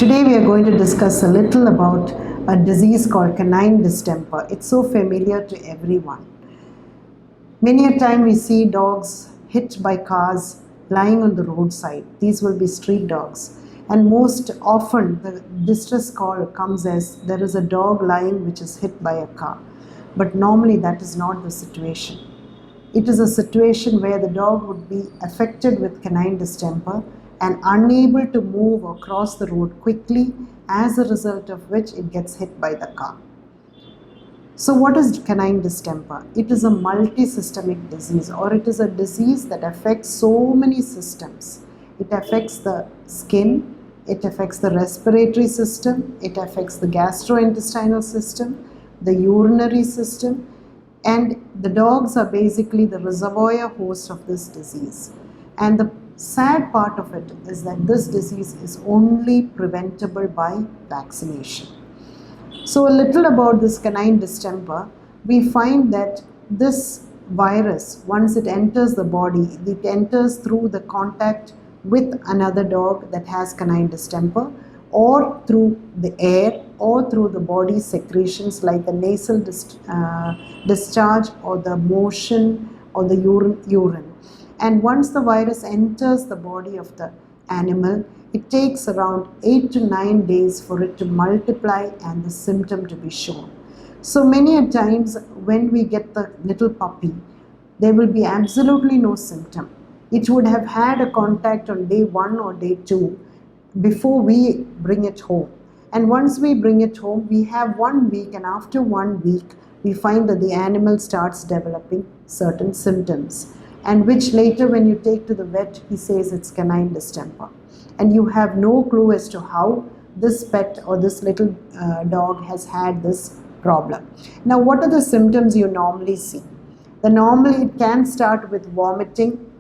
Today we are going to discuss a little about a disease called canine distemper. It's so familiar to everyone. Many a time we see dogs hit by cars lying on the roadside. These will be street dogs. And most often the distress call comes as there is a dog lying which is hit by a car. But normally that is not the situation. It is a situation where the dog would be affected with canine distemper and unable to move or cross the road quickly, as a result of which it gets hit by the car. So what is canine distemper? It is a multi-systemic disease, or it is a disease that affects so many systems. It affects the skin, it affects the respiratory system, it affects the gastrointestinal system, the urinary system, and the dogs are basically the reservoir host of this disease. And the sad part of it is that this disease is only preventable by vaccination. So a little about this canine distemper. We find that this virus, once it enters the body, it enters through the contact with another dog that has canine distemper, or through the air, or through the body secretions like the nasal discharge, or the motion, or the urine. And once the virus enters the body of the animal, it takes around 8 to 9 days for it to multiply and the symptom to be shown. So many a times when we get the little puppy, there will be absolutely no symptom. It would have had a contact on day 1 or day 2 before we bring it home. And once we bring it home, we have 1 week, and after 1 week, we find that the animal starts developing certain symptoms, and which later when you take to the vet, he says it's canine distemper. And you have no clue as to how this pet or this little dog has had this problem. Now, what are the symptoms you normally see? Normally it can start with vomiting,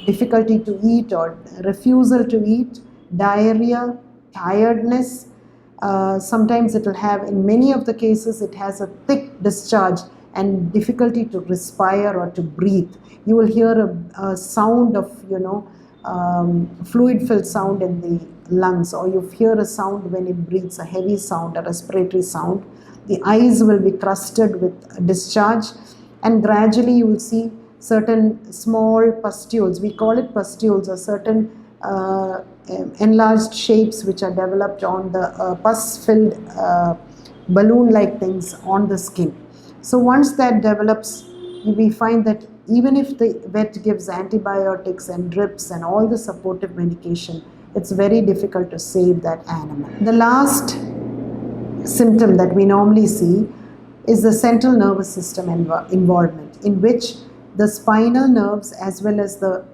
difficulty to eat or refusal to eat, diarrhea, tiredness. Sometimes it will have, in many of the cases, it has a thick discharge and difficulty to respire or to breathe. You will hear a sound of, fluid-filled sound in the lungs, or you hear a sound when it breathes, a heavy sound, a respiratory sound. The eyes will be crusted with discharge, and gradually you will see certain small pustules. We call it pustules, or certain enlarged shapes which are developed on the pus-filled balloon-like things on the skin. So once that develops, we find that even if the vet gives antibiotics and drips and all the supportive medication, it's very difficult to save that animal. The last symptom that we normally see is the central nervous system involvement, in which the spinal nerves as well as the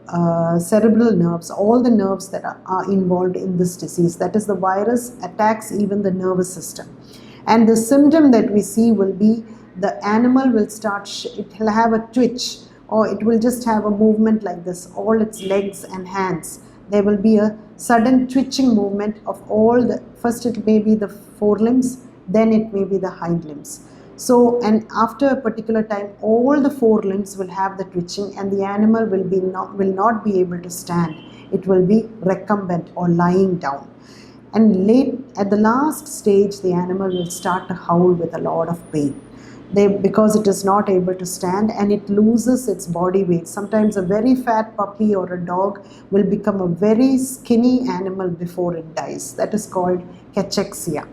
cerebral nerves, all the nerves that are involved in this disease, that is, the virus attacks even the nervous system. And the symptom that we see will be the animal will start, it will have a twitch, or it will just have a movement like this, all its legs and hands. There will be a sudden twitching movement of all the, first it may be the forelimbs, then it may be the hind limbs. So, and after a particular time, all the forelimbs will have the twitching, and the animal will not be able to stand. It will be recumbent or lying down. And at the last stage, the animal will start to howl with a lot of pain. Because it is not able to stand, and it loses its body weight. Sometimes a very fat puppy or a dog will become a very skinny animal before it dies. That is called cachexia.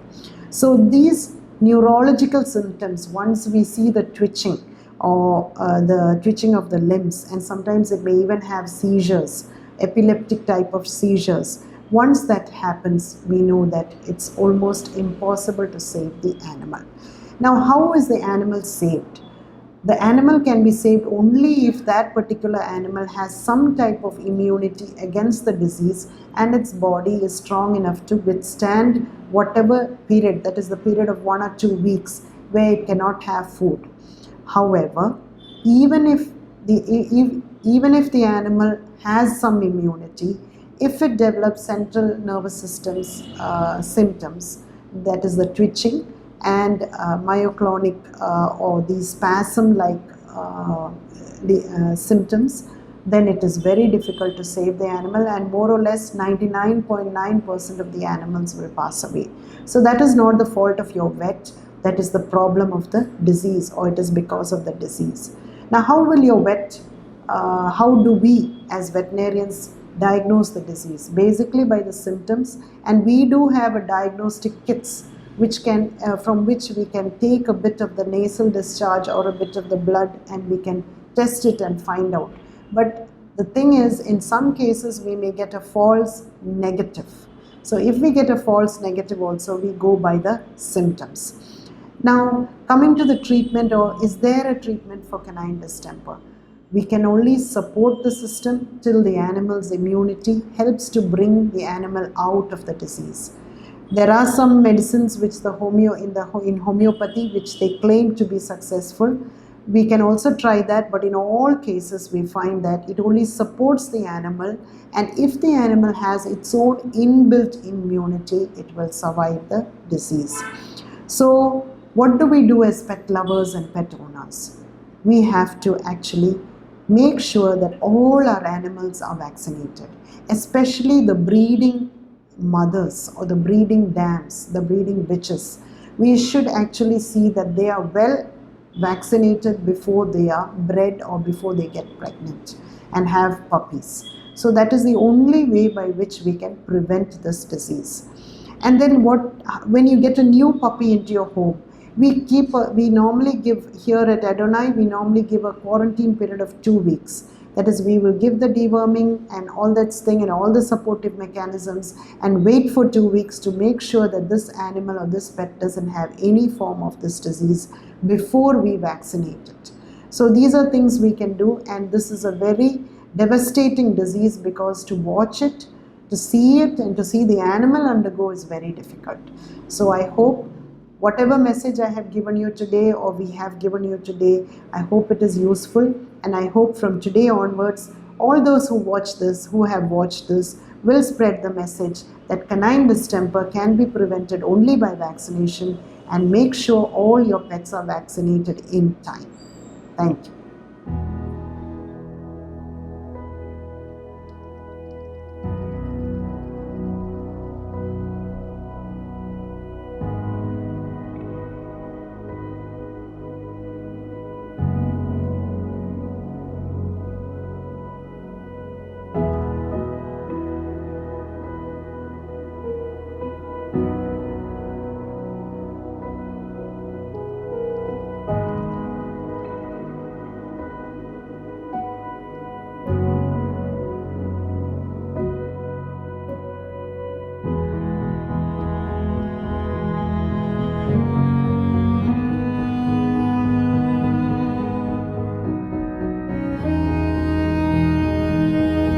So these neurological symptoms, once we see the twitching or the twitching of the limbs, and sometimes it may even have seizures, epileptic type of seizures. Once that happens, we know that it's almost impossible to save the animal. Now, how is the animal saved? The animal can be saved only if that particular animal has some type of immunity against the disease, and its body is strong enough to withstand whatever period, that is the period of 1 or 2 weeks, where it cannot have food. However, even if the animal has some immunity, if it develops central nervous system's symptoms, that is the twitching, and myoclonic or the spasm-like symptoms, then it is very difficult to save the animal, and more or less 99.9% of the animals will pass away. So that is not the fault of your vet, that is the problem of the disease, or it is because of the disease. Now, how will your vet, how do we as veterinarians diagnose the disease? Basically by the symptoms, and we do have a diagnostic kits which can, from which we can take a bit of the nasal discharge or a bit of the blood, and we can test it and find out. But the thing is, in some cases we may get a false negative. So if we get a false negative also, we go by the symptoms. Now, coming to the treatment, or is there a treatment for canine distemper? We can only support the system till the animal's immunity helps to bring the animal out of the disease. There are some medicines which in homeopathy which they claim to be successful. We can also try that, but in all cases we find that it only supports the animal, and if the animal has its own inbuilt immunity, it will survive the disease. So what do we do as pet lovers and pet owners? We have to actually make sure that all our animals are vaccinated, especially the breeding mothers or the breeding dams, the breeding bitches. We should actually see that they are well vaccinated before they are bred or before they get pregnant and have puppies. So that is the only way by which we can prevent this disease. And then when you get a new puppy into your home, we normally give, here at Adonai, we normally give a quarantine period of 2 weeks. That is, we will give the deworming and all that thing and all the supportive mechanisms, and wait for 2 weeks to make sure that this animal or this pet doesn't have any form of this disease before we vaccinate it. So these are things we can do, and this is a very devastating disease because to watch it, to see it, and to see the animal undergo is very difficult. So I hope whatever message I have given you today, or we have given you today, I hope it is useful, and I hope from today onwards, all those who watch this, who have watched this, will spread the message that canine distemper can be prevented only by vaccination, and make sure all your pets are vaccinated in time. Thank you.